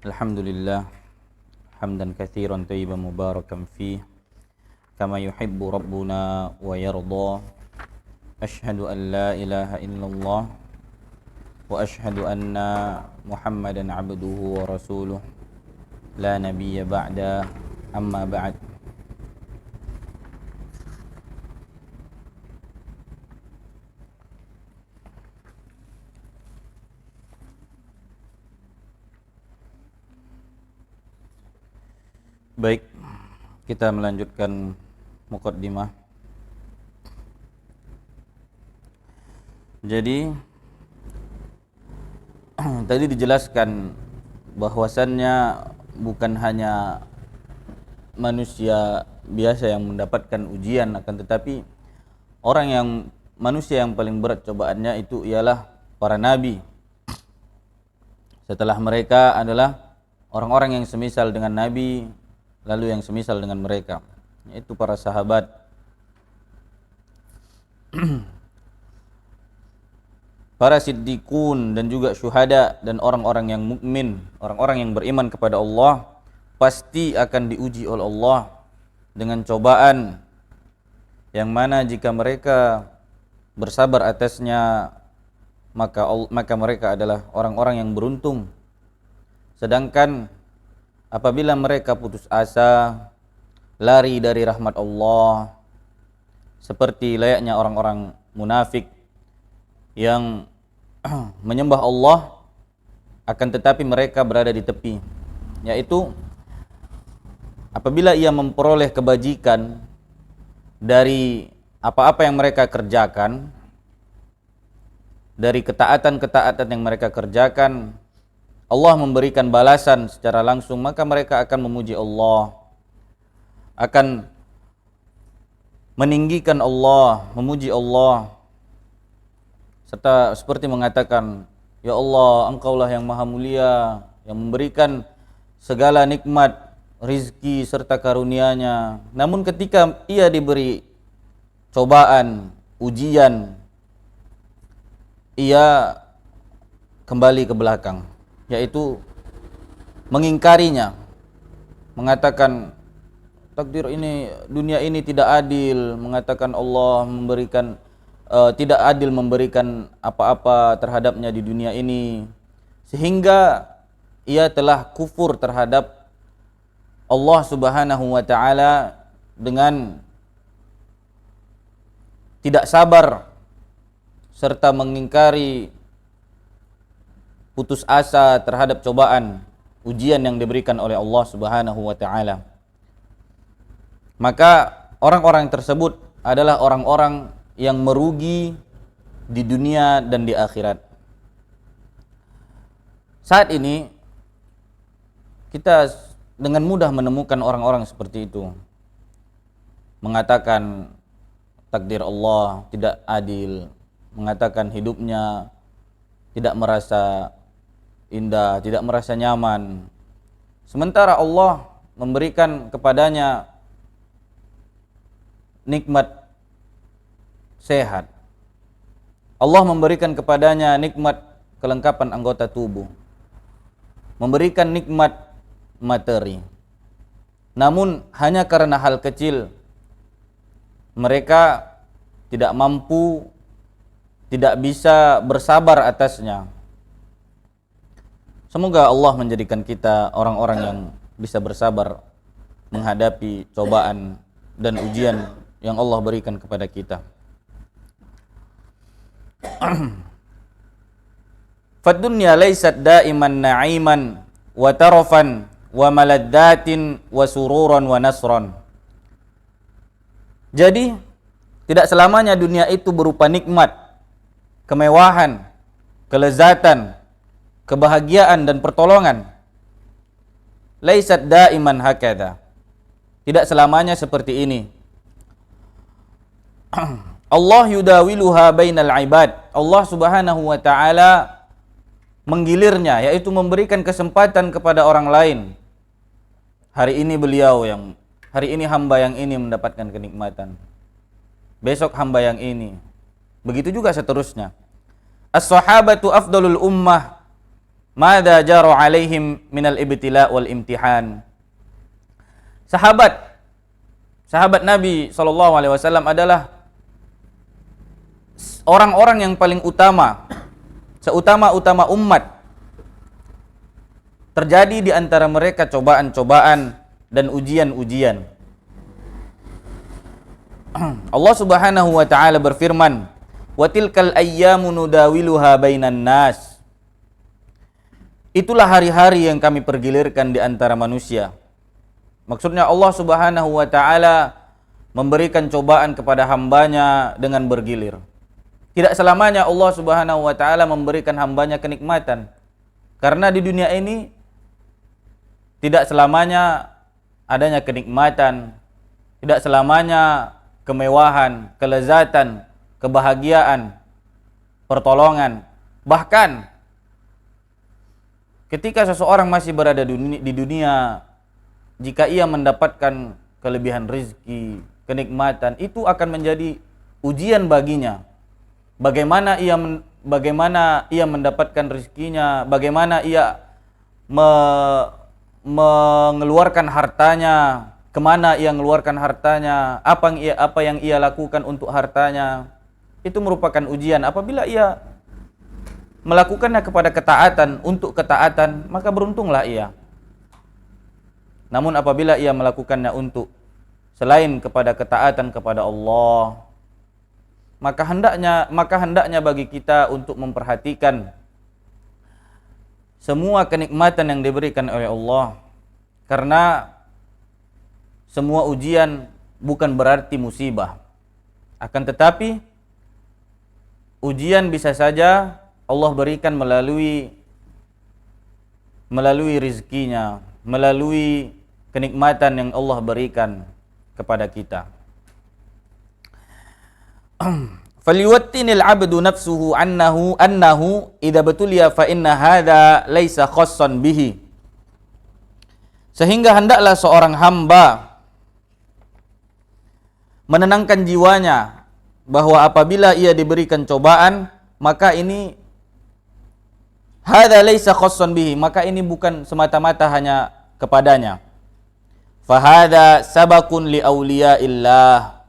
Alhamdulillah hamdan katsiran thayyiban mubarakan fih kama yuhibbu rabbuna wa yarda. Asyhadu an la ilaha illallah wa asyhadu anna Muhammadan abduhu wa rasuluh la nabiyya ba'da, amma ba'd. Baik, kita melanjutkan muqaddimah. Jadi tadi dijelaskan bahwasannya bukan hanya manusia biasa yang mendapatkan ujian, akan tetapi manusia yang paling berat cobaannya itu ialah para nabi. Setelah mereka adalah orang-orang yang semisal dengan nabi, lalu yang semisal dengan mereka, yaitu para sahabat. Para siddiqun dan juga syuhada dan orang-orang yang mukmin, orang-orang yang beriman kepada Allah, pasti akan diuji oleh Allah dengan cobaan yang mana jika mereka bersabar atasnya, maka mereka adalah orang-orang yang beruntung. Sedangkan apabila mereka putus asa, lari dari rahmat Allah, seperti layaknya orang-orang munafik yang menyembah Allah akan tetapi mereka berada di tepi, yaitu apabila ia memperoleh kebajikan dari apa-apa yang mereka kerjakan, dari ketaatan-ketaatan yang mereka kerjakan, Allah memberikan balasan secara langsung, maka mereka akan memuji Allah, akan meninggikan Allah, memuji Allah, serta seperti mengatakan, ya Allah, Engkaulah yang maha mulia, yang memberikan segala nikmat, rizki serta karunia-Nya. Namun ketika ia diberi cobaan, ujian, ia kembali ke belakang, yaitu mengingkarinya, mengatakan takdir ini, dunia ini tidak adil, mengatakan Allah tidak adil memberikan apa-apa terhadapnya di dunia ini, sehingga ia telah kufur terhadap Allah Subhanahu wa taala dengan tidak sabar serta mengingkari, putus asa terhadap cobaan, ujian yang diberikan oleh Allah Subhanahu wa taala. Maka orang-orang tersebut adalah orang-orang yang merugi di dunia dan di akhirat. Saat ini kita dengan mudah menemukan orang-orang seperti itu, mengatakan takdir Allah tidak adil, mengatakan hidupnya tidak merasa indah, tidak merasa nyaman, sementara Allah memberikan kepadanya nikmat sehat, Allah memberikan kepadanya nikmat kelengkapan anggota tubuh, memberikan nikmat materi. Namun hanya karena hal kecil mereka tidak mampu, tidak bisa bersabar atasnya. Semoga Allah menjadikan kita orang-orang yang bisa bersabar menghadapi cobaan dan ujian yang Allah berikan kepada kita. Fadunya laysat daiman na'iman wa tarafan wa maladdatin wa sururan wa nasran. Jadi tidak selamanya dunia itu berupa nikmat, kemewahan, kelezatan, kebahagiaan dan pertolongan. Laysat daiman hakadha. Tidak selamanya seperti ini. Allah yudawiluha bainal ibad. Allah Subhanahu wa taala menggilirnya, yaitu memberikan kesempatan kepada orang lain. Hari ini hamba yang ini mendapatkan kenikmatan. Besok hamba yang ini. Begitu juga seterusnya. As-sahabatu afdalul ummah madza jara alaihim minal ibtila wal imtihan. Sahabat Nabi SAW adalah orang-orang yang paling utama, seutama-utama umat. Terjadi di antara mereka cobaan-cobaan dan ujian-ujian. Allah Subhanahu wa taala berfirman, "Wa tilkal ayyamu nudawiluha bainan nas." Itulah hari-hari yang kami pergilirkan di antara manusia. Maksudnya Allah Subhanahu wa taala memberikan cobaan kepada hambanya dengan bergilir. Tidak selamanya Allah Subhanahu wa taala memberikan hambanya kenikmatan. Karena di dunia ini tidak selamanya adanya kenikmatan, tidak selamanya kemewahan, kelezatan, kebahagiaan, pertolongan. Bahkan ketika seseorang masih berada di dunia, jika ia mendapatkan kelebihan rezeki, kenikmatan, itu akan menjadi ujian baginya. Bagaimana ia mendapatkan rezekinya, bagaimana ia mengeluarkan hartanya, kemana ia mengeluarkan hartanya, apa yang ia lakukan untuk hartanya. Itu merupakan ujian. Apabila ia melakukannya kepada ketaatan, untuk ketaatan, maka beruntunglah ia. Namun apabila ia melakukannya untuk selain kepada ketaatan kepada Allah, maka hendaknya bagi kita untuk memperhatikan semua kenikmatan yang diberikan oleh Allah. Karena semua ujian bukan berarti musibah. Akan tetapi ujian bisa saja Allah berikan melalui rezekinya, melalui kenikmatan yang Allah berikan kepada kita. Falyuwattinil 'abdu nafsuhu annahu idza batuliya fa inna hadza laisa khassan bihi. Sehingga hendaklah seorang hamba menenangkan jiwanya bahwa apabila ia diberikan cobaan, maka ini hadza laisa khassan bihi, maka ini bukan semata-mata hanya kepadanya. Fa hadza sabaqun li auliyaillah.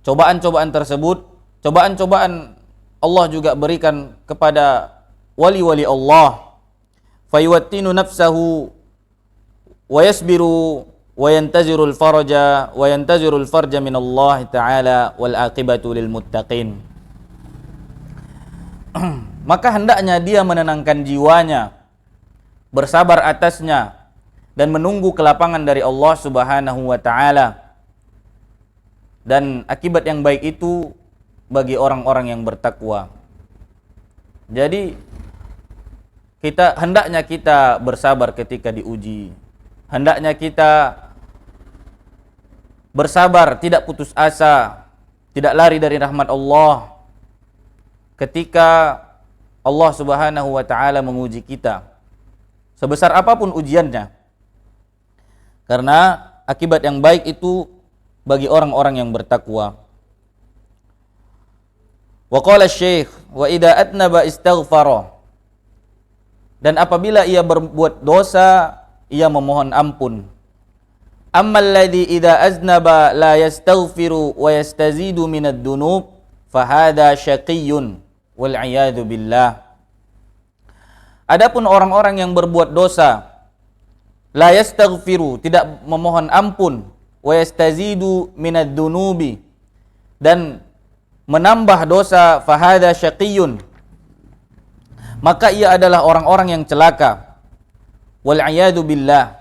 Cobaan-cobaan tersebut, cobaan-cobaan Allah juga berikan kepada wali-wali Allah. Fayuwattinu nafsahu wa yasbiru wa yantazirul farja min Allah Ta'ala wal aqibatu lil muttaqin. Maka hendaknya dia menenangkan jiwanya, bersabar atasnya, dan menunggu kelapangan dari Allah Subhanahu wa Ta'ala. Dan akibat yang baik itu bagi orang-orang yang bertakwa. Jadi hendaknya kita bersabar ketika diuji. Hendaknya kita bersabar, tidak putus asa, tidak lari dari rahmat Allah ketika Allah Subhanahu wa Ta'ala menguji kita, sebesar apapun ujiannya. Karena akibat yang baik itu bagi orang-orang yang bertakwa. Wa qala asy-syekh wa idza atnaba istaghfara. Dan apabila ia berbuat dosa, ia memohon ampun. Ammal ladzi idza aznaba la yastaghfiru wa yastazidu minad dunub fa hadza syaqiyyun wal iyadu billah. Adapun orang-orang yang berbuat dosa, la yastaghfiru, tidak memohon ampun, wa yastazidu minad dunubi, dan menambah dosa, fa hadza syaqiyyun, maka ia adalah orang-orang yang celaka. Wal iyadu billah.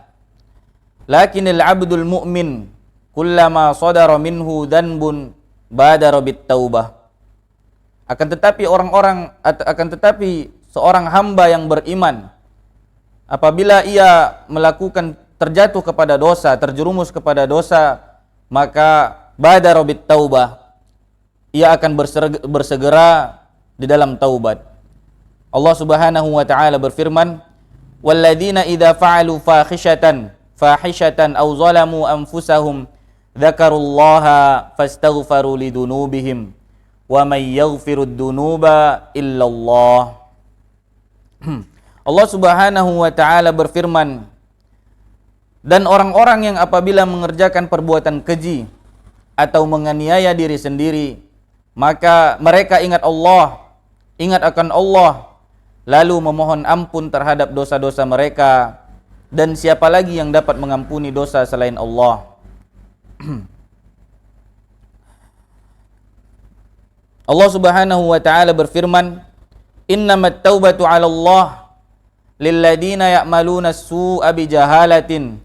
Lakinil 'abdul mu'min kullama sadara minhu dhanbun badara bit taubah. Akan tetapi seorang hamba yang beriman, apabila ia melakukan, terjatuh kepada dosa, terjerumus kepada dosa, maka badara bit taubah, ia akan bersegera di dalam taubat. Allah Subhanahu wa Ta'ala berfirman, walladzina idza fa'alu fahishatan aw zalamu anfusahum dzakarullaha fastaghfaru lidunubihim wa may yaghfirud dunuba illallah. Allah Subhanahu wa taala berfirman, dan orang-orang yang apabila mengerjakan perbuatan keji atau menganiaya diri sendiri, maka mereka ingat akan Allah, lalu memohon ampun terhadap dosa-dosa mereka, dan siapa lagi yang dapat mengampuni dosa selain Allah. Allah Subhanahu wa taala berfirman, innamat taubatu 'ala Allah lilladina ya'maluna as-su'a bijahalatin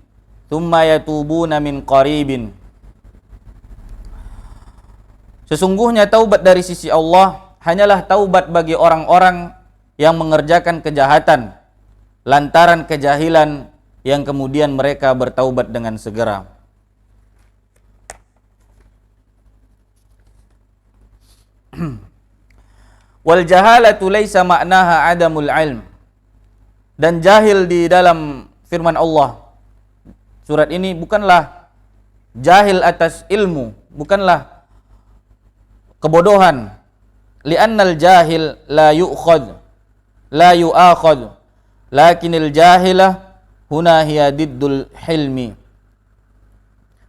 thumma yatubuna min qaribin. Sesungguhnya taubat dari sisi Allah hanyalah taubat bagi orang-orang yang mengerjakan kejahatan lantaran kejahilan, yang kemudian mereka bertaubat dengan segera. Wal jahalatu laisa ma'naha adamul ilm. Dan jahil di dalam firman Allah surat ini bukanlah jahil atas ilmu, bukanlah kebodohan. Li'annal jahil la yu'khad la yu'akhad, lakinil jahilah huna hiya diddul hilmi.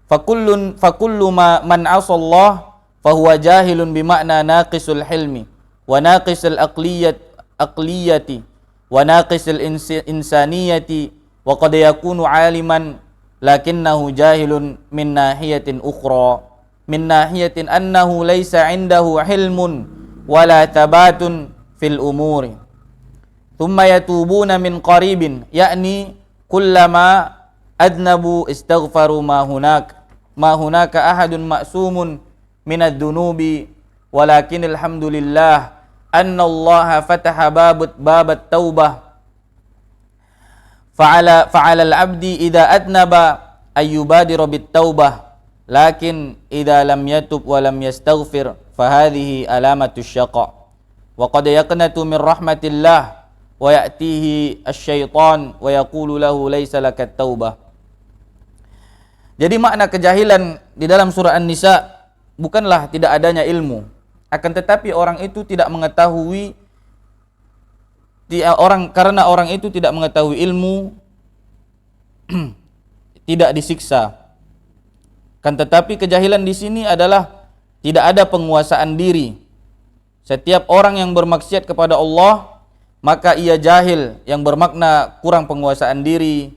Fakullu man asallah fahuwa jahilun bimakna naqisul hilmi wa naqisul aqliyati wa naqisul insaniyati, wa qad yakunu aliman lakinnahu jahilun min nahiyatin ukhra, min nahiyatin annahu laysa indahu hilmun wala tabatun fil umuri. Thumma yatubuna min qaribin, yakni kullama adnabu istaghfaru ma hunaka ahadun ma'sumun minad dunubi, walakin alhamdulillah anna Allah fataha babat taubah fa'ala al-abdi idza adnaba ayyubadiru bit taubah, lakin idza lam yatub wa lam yastaghfir fahadhihi alamatu syaqa, wa qad yaqnatu min rahmatillah wa ya'tihi asy-syaitan wa yaqulu lahu laisa lakat taubah. Jadi makna kejahilan di dalam surah An-Nisa bukanlah tidak adanya ilmu, akan tetapi orang itu tidak mengetahui, karena orang itu tidak mengetahui ilmu tidak disiksa. Kan tetapi kejahilan di sini adalah tidak ada penguasaan diri. Setiap orang yang bermaksiat kepada Allah, maka ia jahil, yang bermakna kurang penguasaan diri,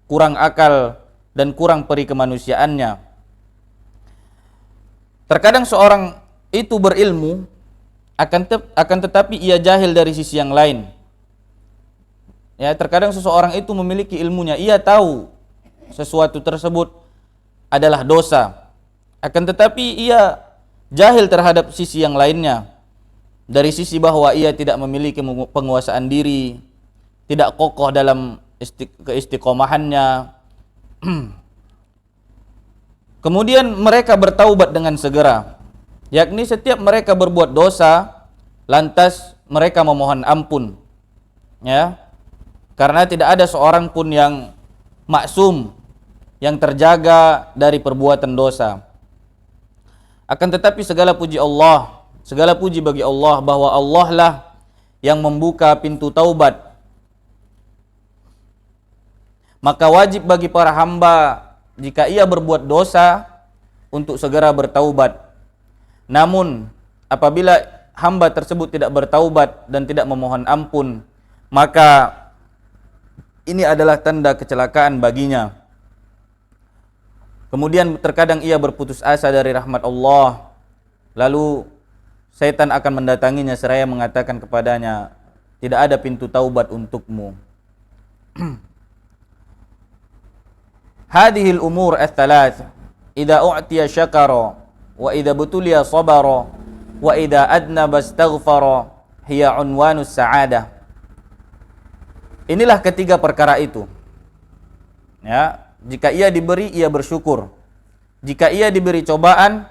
kurang akal, dan kurang peri kemanusiaannya. Terkadang seorang itu berilmu, akan tetapi ia jahil dari sisi yang lain. Ya, terkadang seseorang itu memiliki ilmunya, ia tahu sesuatu tersebut adalah dosa, akan tetapi ia jahil terhadap sisi yang lainnya, dari sisi bahwa ia tidak memiliki penguasaan diri, tidak kokoh dalam keistiqomahannya. Kemudian mereka bertaubat dengan segera, yakni setiap mereka berbuat dosa, lantas mereka memohon ampun, ya, karena tidak ada seorang pun yang maksum, yang terjaga dari perbuatan dosa. Akan tetapi segala puji bagi Allah, bahwa Allah lah yang membuka pintu taubat. Maka wajib bagi para hamba jika ia berbuat dosa untuk segera bertaubat. Namun apabila hamba tersebut tidak bertaubat dan tidak memohon ampun, maka ini adalah tanda kecelakaan baginya. Kemudian terkadang ia berputus asa dari rahmat Allah, lalu setan akan mendatanginya seraya mengatakan kepadanya, tidak ada pintu taubat untukmu. Hadhil umur ats-tsalath idza u'tiya syakara wa idza butuliya sabara wa idza adnaba astaghfara hiya unwanus sa'adah. Inilah ketiga perkara itu. Ya, jika ia diberi, ia bersyukur. Jika ia diberi cobaan,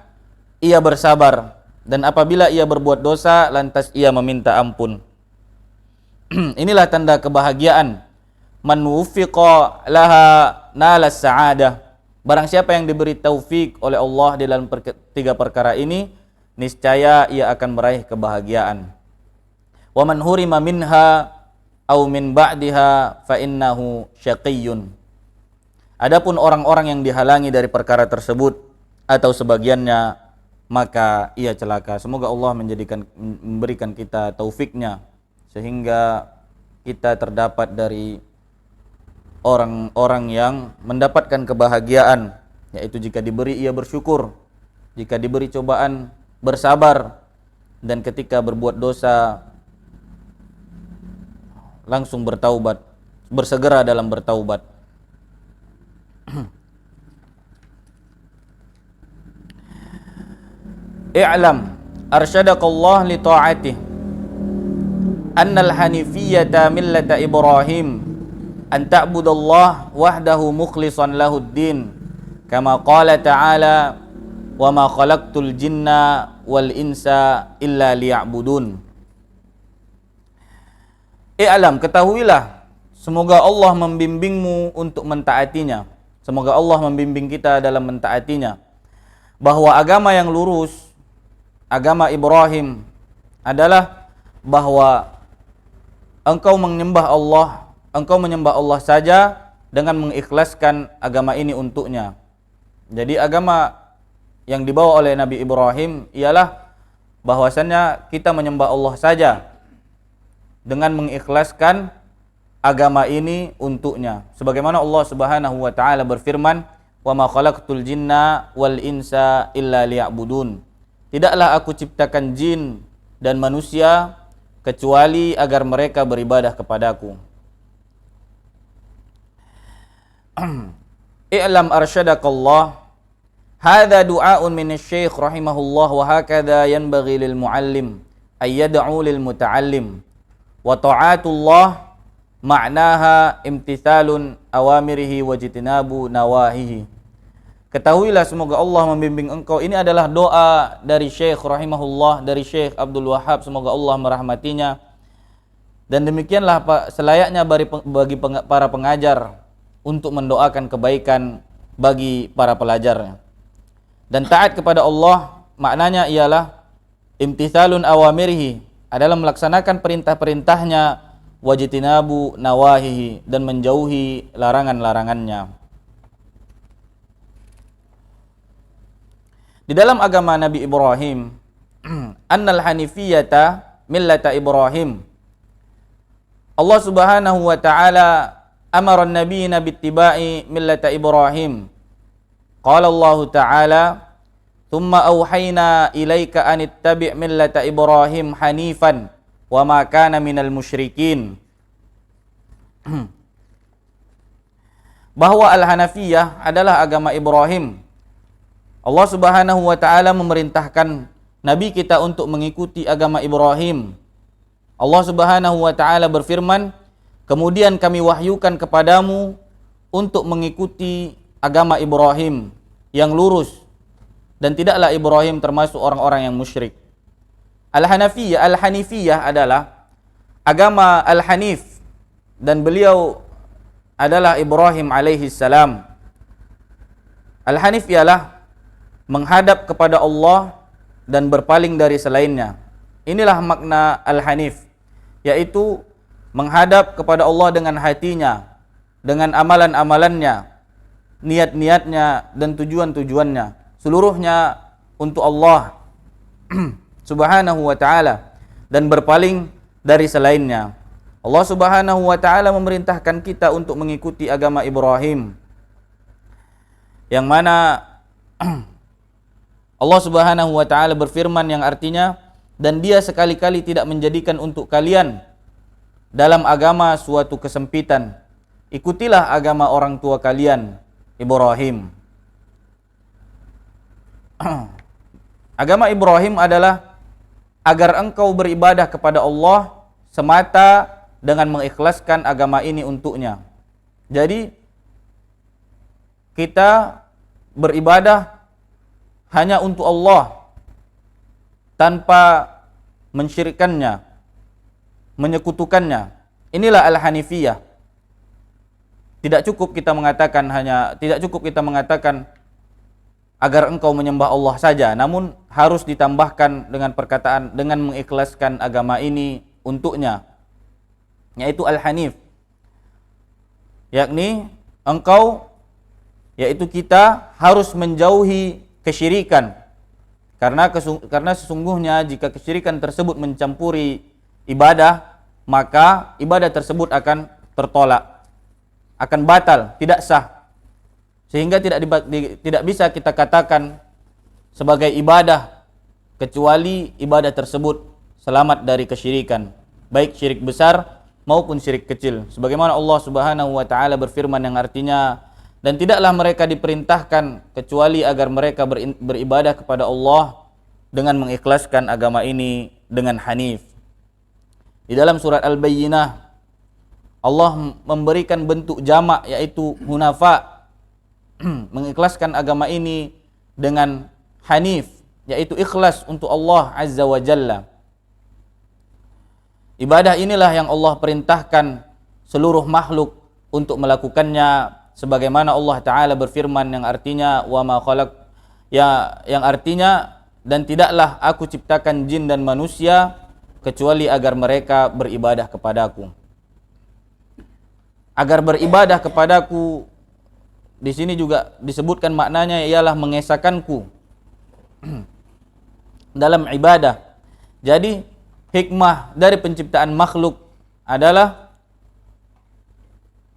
ia bersabar. Dan apabila ia berbuat dosa, lantas ia meminta ampun. Inilah tanda kebahagiaan. Man wufiqa laha nalas sa'adah. Barang siapa yang diberi taufik oleh Allah di dalam tiga perkara ini, niscaya ia akan meraih kebahagiaan. Wa man hurima minha au min ba'diha fa innahu syaqiyyun. Adapun orang-orang yang dihalangi dari perkara tersebut atau sebagiannya, maka ia celaka. Semoga Allah memberikan kita taufiknya sehingga kita terdapat dari orang-orang yang mendapatkan kebahagiaan, yaitu jika diberi ia bersyukur, jika diberi cobaan bersabar, dan ketika berbuat dosa langsung bertaubat, bersegera dalam bertaubat. I'lam arsyadakallah li ta'atih annal hanifiyyata millata Ibrahim an ta'budallah wahdahu mukhlishan lahuddin kama qala ta'ala wa ma khalaqtul jinna wal insa illa liya'budun. I'lam, ketahuilah, semoga Allah membimbingmu untuk mentaatinya, semoga Allah membimbing kita dalam mentaatinya, bahwa agama yang lurus, agama Ibrahim adalah bahwa engkau menyembah Allah saja dengan mengikhlaskan agama ini untuknya. Jadi agama yang dibawa oleh Nabi Ibrahim ialah bahwasannya kita menyembah Allah saja dengan mengikhlaskan agama ini untuknya. Sebagaimana Allah Subhanahu wa taala berfirman, "Wa ma khalaqtul jinna wal insa illa liya'budun." Tidaklah aku ciptakan jin dan manusia kecuali agar mereka beribadah kepadaku. I'lam arsyadakallah, hadza du'aun min asy-syaikh rahimahullah wa hakadha yanbaghi lil muallim ay yad'u lil muta'allim wa ta'atullah ma'naha imtithalun awamirihi wa jitinabu nawahihi. Ketahuilah, semoga Allah membimbing engkau. Ini adalah doa dari Syekh rahimahullah, dari Syekh Abdul Wahab, semoga Allah merahmatinya. Dan demikianlah selayaknya bagi para pengajar untuk mendoakan kebaikan bagi para pelajarnya. Dan taat kepada Allah maknanya ialah imtithalun awamirihi, adalah melaksanakan perintah-perintahnya, wajitinabu nawahihi, dan menjauhi larangan-larangannya. Di dalam agama Nabi Ibrahim, annal hanifiyata millata Ibrahim, Allah Subhanahu wa taala amara an-nabiyina bittiba'i millata Ibrahim. Qala Allah taala, "Tsumma auhayna ilaika an ittabi' millata Ibrahim hanifan wa ma kana minal musyrikin." Bahwa al-Hanafiyah adalah agama Ibrahim. Allah Subhanahu wa taala memerintahkan nabi kita untuk mengikuti agama Ibrahim. Allah Subhanahu wa taala berfirman, "Kemudian kami wahyukan kepadamu untuk mengikuti agama Ibrahim yang lurus, dan tidaklah Ibrahim termasuk orang-orang yang musyrik." Al-Hanifiyah adalah agama Al-Hanif, dan beliau adalah Ibrahim alaihi salam. Al-Hanif ialah menghadap kepada Allah dan berpaling dari selainnya. Inilah makna Al-Hanif, yaitu menghadap kepada Allah dengan hatinya, dengan amalan-amalannya, niat-niatnya, dan tujuan-tujuannya, seluruhnya untuk Allah Subhanahu wa ta'ala, dan berpaling dari selainnya. Allah Subhanahu wa ta'ala memerintahkan kita untuk mengikuti agama Ibrahim, yang mana Allah Subhanahu wa taala berfirman yang artinya, "Dan dia sekali-kali tidak menjadikan untuk kalian dalam agama suatu kesempitan. Ikutilah agama orang tua kalian, Ibrahim." Agama Ibrahim adalah agar engkau beribadah kepada Allah semata dengan mengikhlaskan agama ini untuknya. Jadi kita beribadah hanya untuk Allah tanpa mensyirikkannya, menyekutukannya. Inilah Al-Hanifiyah. Tidak cukup kita mengatakan agar engkau menyembah Allah saja, namun harus ditambahkan dengan perkataan dengan mengikhlaskan agama ini untuknya. yaitu Al-Hanif. Yakni yaitu kita harus menjauhi kesyirikan. Karena sesungguhnya jika kesyirikan tersebut mencampuri ibadah, maka ibadah tersebut akan tertolak, akan batal, tidak sah. Sehingga tidak bisa kita katakan sebagai ibadah kecuali ibadah tersebut selamat dari kesyirikan, baik syirik besar maupun syirik kecil. Sebagaimana Allah Subhanahu wa taala berfirman yang artinya, dan tidaklah mereka diperintahkan kecuali agar mereka beribadah kepada Allah dengan mengikhlaskan agama ini dengan hanif. Di dalam surat Al-Bayyinah Allah memberikan bentuk jamak yaitu hunafa, mengikhlaskan agama ini dengan hanif, yaitu ikhlas untuk Allah Azza wa Jalla. Ibadah inilah yang Allah perintahkan seluruh makhluk untuk melakukannya, sebagaimana Allah Ta'ala berfirman yang artinya yang artinya, dan tidaklah aku ciptakan jin dan manusia kecuali agar mereka beribadah kepadaku. Agar beribadah kepadaku di sini juga disebutkan maknanya ialah mengesahkanku dalam ibadah. Jadi hikmah dari penciptaan makhluk adalah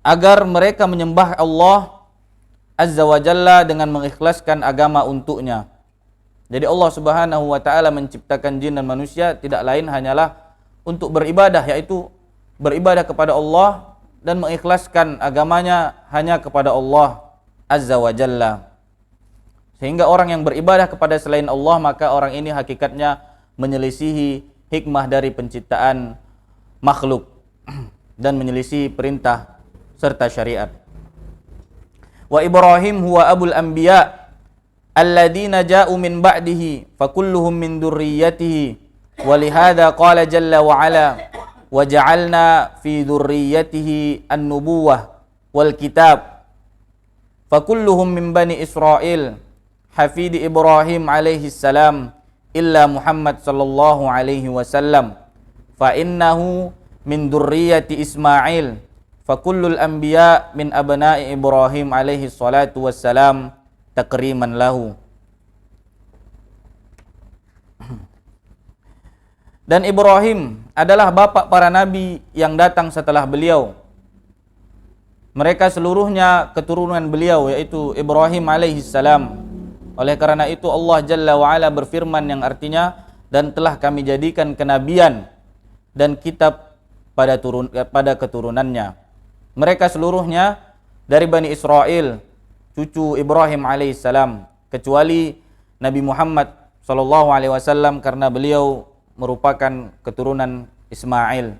agar mereka menyembah Allah Azza wa Jalla dengan mengikhlaskan agama untuknya. Jadi Allah Subhanahu wa taala menciptakan jin dan manusia tidak lain hanyalah untuk beribadah, yaitu beribadah kepada Allah dan mengikhlaskan agamanya hanya kepada Allah Azza wa Jalla. Sehingga orang yang beribadah kepada selain Allah, maka orang ini hakikatnya menyelisihi hikmah dari penciptaan makhluk dan menyelisih perintah serta syariat. Wa Ibrahim huwa abul anbiya alladzina ja'u min ba'dihi fakulluhum min dzurriyyatihi wa lihadza qala jalla wa ala wa ja'alna fi dzurriyyatihi an-nubuwah wal kitab fakulluhum min bani Israil hafidi Ibrahim alaihi salam illa Muhammad sallallahu alaihi wasallam fa innahu min dzurriyyati Ismail fa kullul anbiya min abna'i Ibrahim alaihi salatu wassalam takriman lahu. Dan Ibrahim adalah bapak para nabi yang datang setelah beliau. Mereka seluruhnya keturunan beliau, yaitu Ibrahim alaihi salam. Oleh karena itu Allah Jalla wa'ala berfirman yang artinya, dan telah kami jadikan kenabian dan kitab pada keturunannya. Mereka seluruhnya dari Bani Israel, cucu Ibrahim alaihissalam, kecuali Nabi Muhammad sallallahu alaihi wasallam karena beliau merupakan keturunan Ismail.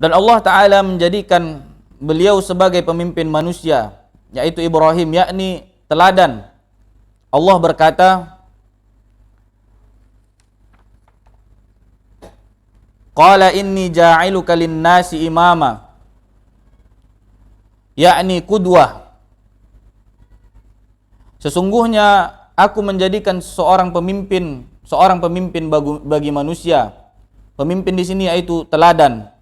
Dan Allah Ta'ala menjadikan beliau sebagai pemimpin manusia, yaitu Ibrahim, yakni teladan. Allah berkata, Qala inni ja'iluka lin-nasi imama, yakni qudwah. Sesungguhnya aku menjadikan seorang pemimpin bagi manusia. Pemimpin di sini yaitu teladan.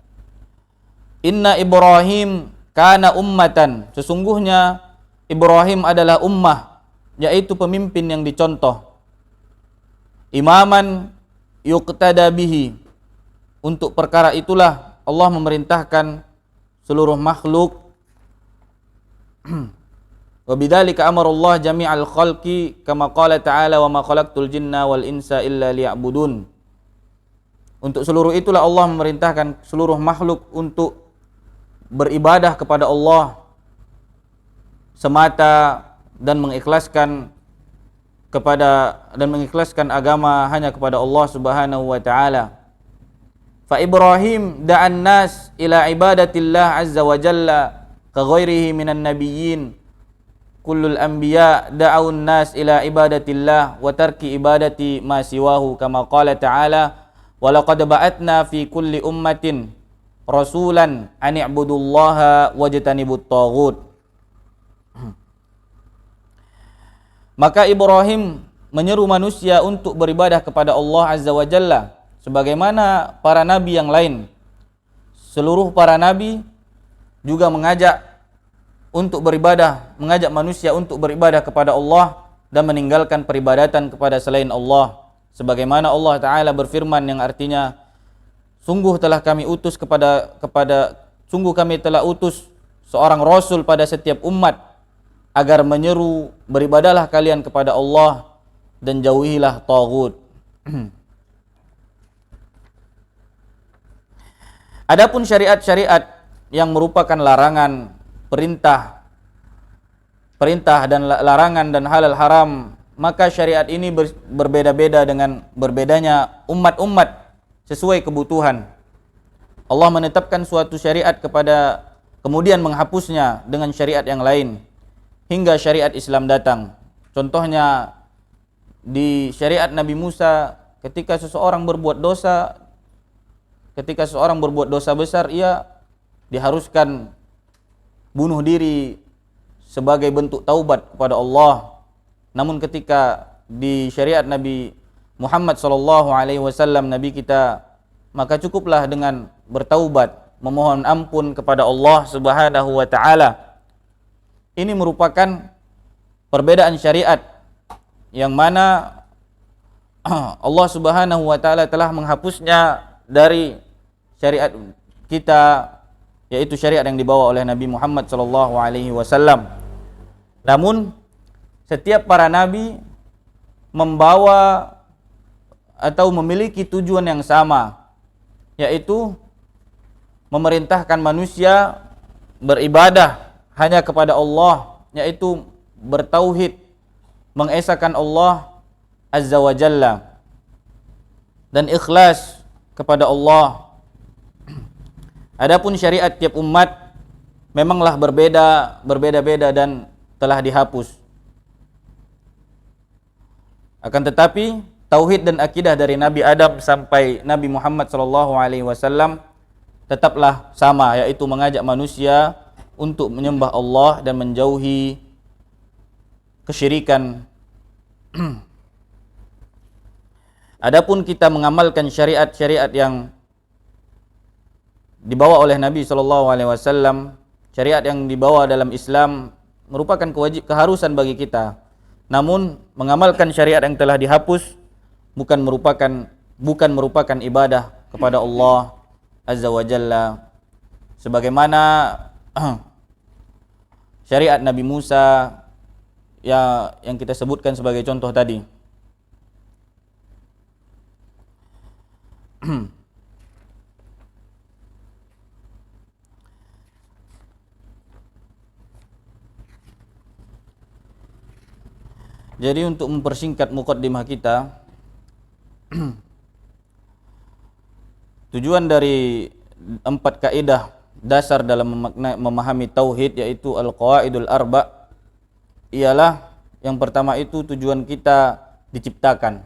Inna Ibrahim kana ummatan. Sesungguhnya Ibrahim adalah ummah, yaitu pemimpin yang dicontoh. Imaman yuqtada bihi. Untuk perkara itulah Allah memerintahkan seluruh makhluk. Wa bidzalika amara Allah jami'al khalqi kama qala ta'ala wa ma khalaqtul jinna wal insa illa liya'budun. Untuk seluruh itulah Allah memerintahkan seluruh makhluk untuk beribadah kepada Allah semata dan mengikhlaskan agama hanya kepada Allah Subhanahu wa taala. Fa Ibrahim da'an nas ila ibadatillah azza wa jalla ka ghairihi minan nabiyyin. Kullul anbiya da'un nas ila ibadatillah wa tarki ibadati ma siwahu kama qala ta'ala wa laqad ba'atna fi kulli ummatin rasulan an i'budullaha wajtanibut taghut. Maka Ibrahim menyeru manusia untuk beribadah kepada Allah Azza wa Jalla sebagaimana para nabi yang lain. Seluruh para nabi juga mengajak untuk beribadah, mengajak manusia untuk beribadah kepada Allah dan meninggalkan peribadatan kepada selain Allah. Sebagaimana Allah Ta'ala berfirman yang artinya, sungguh kami telah utus seorang rasul pada setiap umat agar menyeru beribadahlah kalian kepada Allah dan jauhilah taghut. Adapun syariat-syariat yang merupakan larangan, perintah dan larangan dan halal haram, maka syariat ini berbeda-beda dengan berbedanya umat-umat sesuai kebutuhan. Allah menetapkan suatu syariat kemudian menghapusnya dengan syariat yang lain hingga syariat Islam datang. Contohnya di syariat Nabi Musa, ketika seseorang berbuat dosa besar, ia diharuskan bunuh diri sebagai bentuk taubat kepada Allah. Namun ketika di syariat Nabi Muhammad SAW, Nabi kita, maka cukuplah dengan bertaubat, memohon ampun kepada Allah Subhanahu wa Ta'ala. Ini merupakan perbedaan syariat yang mana Allah Subhanahu wa Ta'ala telah menghapusnya dari syariat kita, yaitu syariat yang dibawa oleh Nabi Muhammad SAW. Namun setiap para nabi membawa atau memiliki tujuan yang sama, yaitu memerintahkan manusia beribadah hanya kepada Allah, yaitu bertauhid, mengesahkan Allah Azza wa Jalla dan ikhlas kepada Allah. Adapun syariat tiap umat memanglah berbeda-beda dan telah dihapus. Akan tetapi tauhid dan akidah dari Nabi Adam sampai Nabi Muhammad SAW tetaplah sama, yaitu mengajak manusia untuk menyembah Allah dan menjauhi kesyirikan. Adapun kita mengamalkan syariat-syariat yang dibawa oleh Nabi SAW, syariat yang dibawa dalam Islam merupakan keharusan bagi kita. Namun mengamalkan syariat yang telah dihapus bukan merupakan ibadah kepada Allah Azza wa Jalla. Sebagaimana syariat Nabi Musa yang kita sebutkan sebagai contoh tadi. Jadi untuk mempersingkat muqaddimah kita, tujuan dari 4 kaidah dasar dalam memahami tauhid, yaitu al-qawaidul arba', ialah yang pertama itu tujuan kita diciptakan.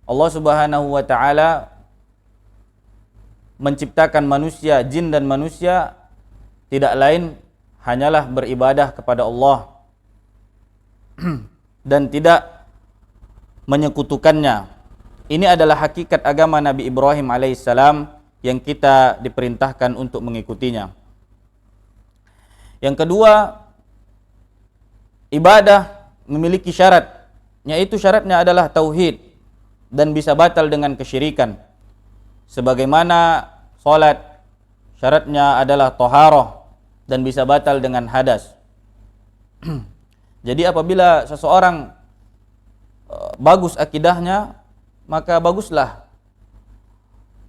Allah Subhanahu wa Ta'ala menciptakan manusia, jin dan manusia tidak lain hanyalah beribadah kepada Allah dan tidak menyekutukannya. Ini adalah hakikat agama Nabi Ibrahim alaihissalam yang kita diperintahkan untuk mengikutinya. Yang kedua, ibadah memiliki syarat, yaitu syaratnya adalah tauhid dan bisa batal dengan kesyirikan. Sebagaimana salat syaratnya adalah thaharah dan bisa batal dengan hadas. Jadi apabila seseorang bagus akidahnya, maka baguslah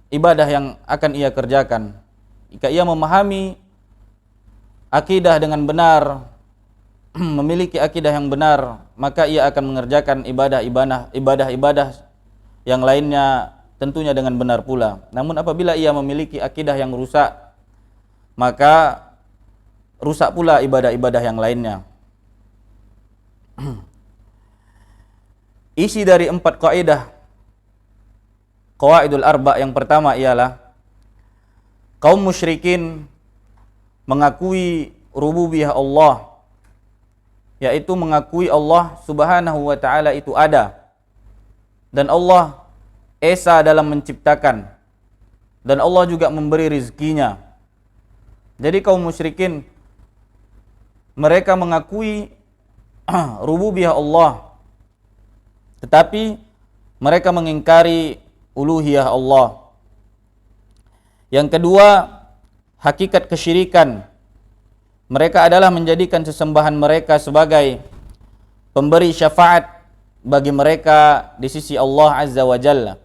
ibadah yang akan ia kerjakan. Jika ia memahami akidah dengan benar, memiliki akidah yang benar, maka ia akan mengerjakan ibadah-ibadah yang lainnya tentunya dengan benar pula. Namun apabila ia memiliki akidah yang rusak, maka rusak pula ibadah-ibadah yang lainnya. Isi dari 4 kaidah qawaidul arba' yang pertama ialah kaum musyrikin mengakui rububiyah Allah, yaitu mengakui Allah Subhanahu wa Ta'ala itu ada, dan Allah esa dalam menciptakan, dan Allah juga memberi rizkinya. Jadi kaum musyrikin mereka mengakui rububiyah Allah, tetapi mereka mengingkari uluhiyah Allah. Yang kedua, hakikat kesyirikan. Mereka adalah menjadikan sesembahan mereka sebagai pemberi syafaat bagi mereka di sisi Allah Azza wa Jalla,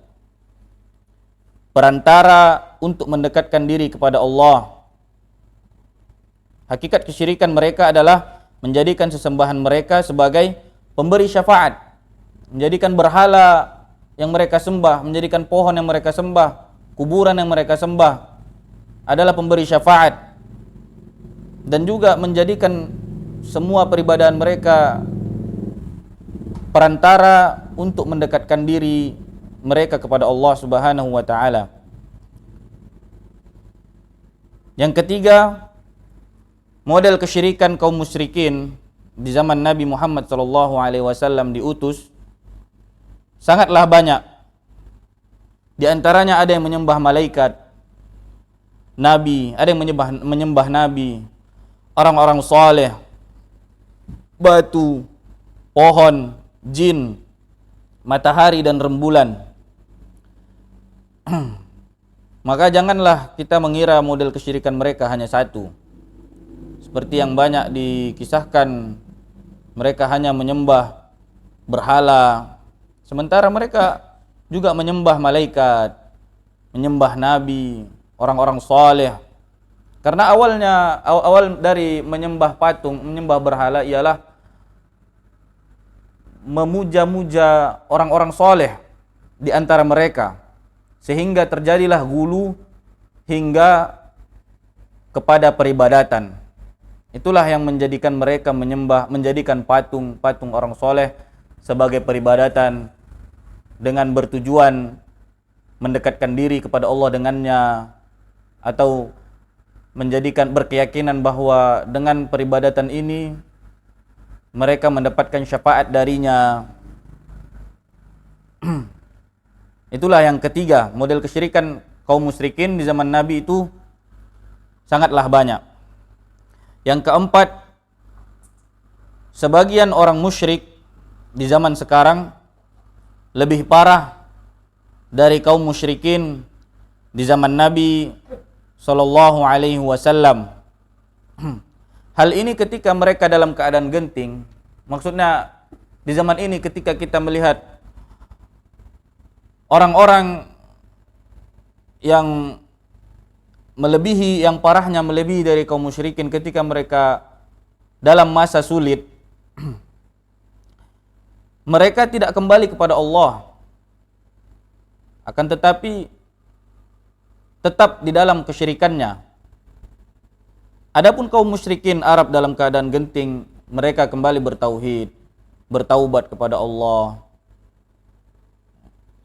perantara untuk mendekatkan diri kepada Allah. Hakikat kesyirikan mereka adalah menjadikan sesembahan mereka sebagai pemberi syafaat, menjadikan berhala yang mereka sembah, menjadikan pohon yang mereka sembah, kuburan yang mereka sembah adalah pemberi syafaat, dan juga menjadikan semua peribadahan mereka perantara untuk mendekatkan diri mereka kepada Allah Subhanahu wa taala. Yang ketiga, model kesyirikan kaum musyrikin di zaman Nabi Muhammad sallallahu alaihi wasallam diutus sangatlah banyak. Di antaranya ada yang menyembah malaikat, nabi, ada yang menyembah nabi, orang-orang saleh, batu, pohon, jin, matahari dan rembulan. Maka janganlah kita mengira model kesyirikan mereka hanya satu. Seperti yang banyak dikisahkan, mereka hanya menyembah berhala, sementara mereka juga menyembah malaikat, menyembah nabi, orang-orang saleh. Karena awal dari menyembah patung, menyembah berhala ialah memuja-muja orang-orang soleh di antara mereka, sehingga terjadilah gulu hingga kepada peribadatan. Itulah yang menjadikan mereka menjadikan patung orang soleh sebagai peribadatan dengan bertujuan mendekatkan diri kepada Allah dengannya, atau menjadikan berkeyakinan bahwa dengan peribadatan ini mereka mendapatkan syafaat darinya. Itulah yang ketiga, model kesyirikan kaum musyrikin di zaman Nabi itu sangatlah banyak. Yang keempat, sebagian orang musyrik di zaman sekarang lebih parah dari kaum musyrikin di zaman Nabi sallallahu alaihi wasallam. Hal ini ketika mereka dalam keadaan genting, maksudnya di zaman ini ketika kita melihat orang-orang yang melebihi, yang parahnya melebihi dari kaum musyrikin ketika mereka dalam masa sulit, mereka tidak kembali kepada Allah, akan tetapi tetap di dalam kesyirikannya. Adapun kaum musyrikin Arab dalam keadaan genting, mereka kembali bertauhid, bertaubat kepada Allah,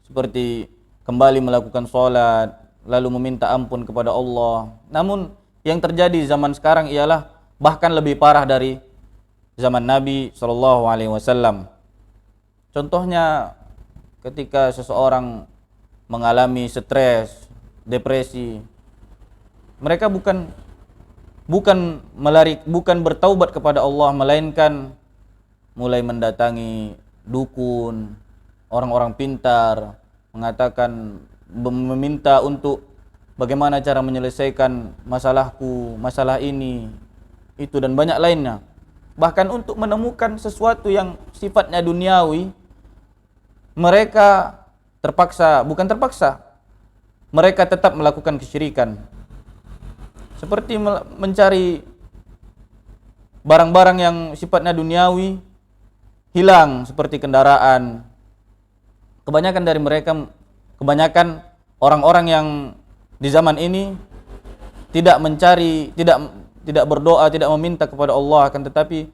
seperti kembali melakukan sholat, lalu meminta ampun kepada Allah. Namun yang terjadi zaman sekarang ialah bahkan lebih parah dari zaman Nabi SAW. Contohnya ketika seseorang mengalami stres, depresi, mereka bukan bertaubat kepada Allah, melainkan mulai mendatangi dukun, orang-orang pintar, mengatakan, meminta untuk bagaimana cara menyelesaikan masalahku, masalah ini, itu dan banyak lainnya. Bahkan untuk menemukan sesuatu yang sifatnya duniawi, mereka mereka tetap melakukan kesyirikan. Seperti mencari barang-barang yang sifatnya duniawi, hilang, seperti kendaraan. Kebanyakan orang-orang yang di zaman ini tidak berdoa, tidak meminta kepada Allah, akan tetapi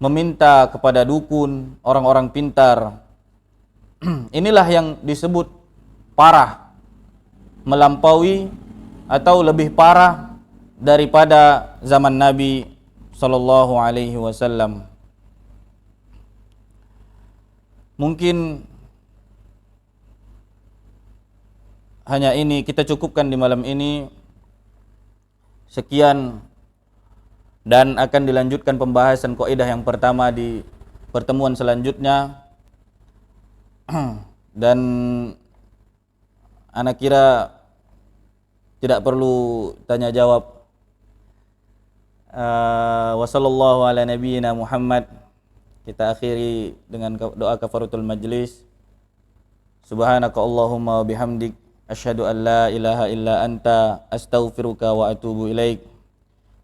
meminta kepada dukun, orang-orang pintar. Inilah yang disebut parah, melampaui atau lebih parah daripada zaman Nabi sallallahu alaihi wasallam. Mungkin hanya ini kita cukupkan di malam ini. Sekian, dan akan dilanjutkan pembahasan kaidah yang pertama di pertemuan selanjutnya. Dan anak kira tidak perlu tanya jawab. Wa sallallahu ala nabiyyina Muhammad. Kita akhiri dengan doa kafaratul majlis. Subhanaka Allahumma wa bihamdik, asyhadu an la ilaha illa anta, astaghfiruka wa atubu ilaik.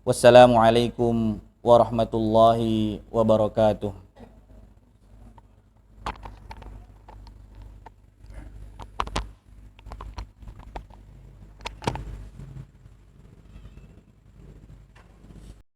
Wassalamu alaikum warahmatullahi wabarakatuh.